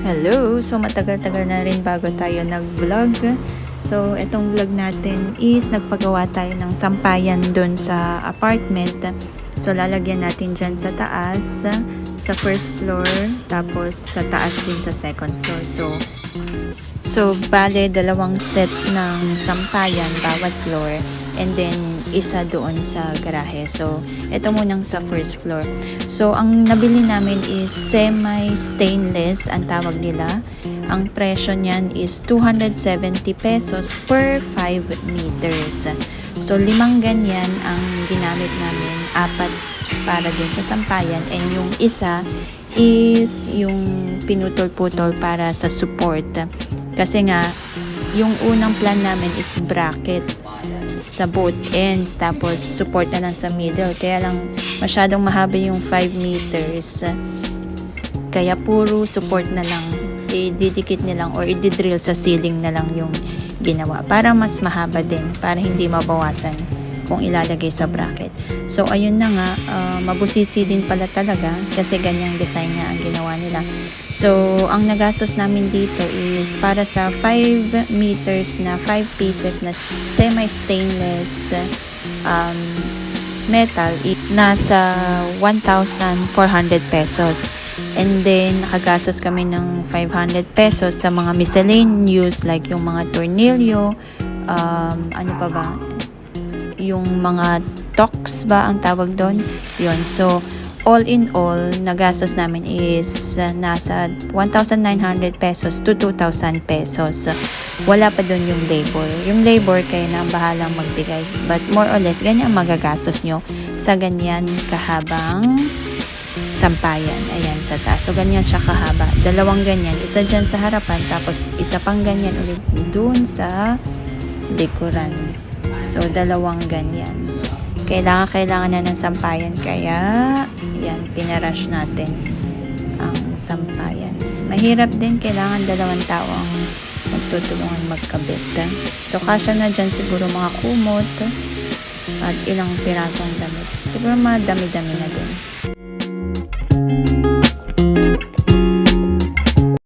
Hello! So matagal-tagal na rin bago tayo nag-vlog. So itong vlog natin is nagpagawa tayo ng sampayan dun sa apartment. So lalagyan natin dyan sa taas, sa first floor, tapos sa taas din sa second floor. So bale dalawang set ng sampayan bawat floor, and then isa doon sa garahe. So ito munang sa first floor. So ang nabili namin is semi-stainless ang tawag nila. Ang presyo niyan is 270 pesos per 5 meters. So 5 ganyan ang ginamit namin, 4 para din sa sampayan, and yung isa is yung pinutol-putol para sa support. Kasi nga, yung unang plan namin is bracket sa both ends, tapos support na lang sa middle. Kaya lang masyadong mahaba yung 5 meters. Kaya puro support na lang. Ididikit nilang or ididrill sa ceiling na lang yung ginawa. Para mas mahaba din. Para hindi mabawasan kung ilalagay sa bracket. So ayun na nga, mabusisi din pala talaga kasi ganyang design nga ang ginawa nila. So ang nagastos namin dito is para sa 5 meters na 5 pieces na semi-stainless metal, nasa 1,400 pesos. And then nakagastos kami ng 500 pesos sa mga miscellaneous like yung mga tornilyo, ano pa ba, yung mga tox ba ang tawag doon, yun. So all in all, nagastos namin is nasa 1,900 pesos to 2,000 pesos. Wala pa doon yung labor. Yung labor kayo na ang bahalang magbigay. But more or less, ganyan magagastos nyo sa ganyan kahabang sampayan. Ayan, sa taas. So ganyan siya kahaba. Dalawang ganyan. Isa dyan sa harapan, tapos isa pang ganyan ulit doon sa likuran. So dalawang ganyan. Kailangan na ng sampayan, kaya yan, pinarush natin ang sampayan. Mahirap din, kailangan 2 tao ang magtutulungan magkabit. So kasya na dyan siguro mga kumot at ilang pirasong damit. Siguro mga dami-dami na din.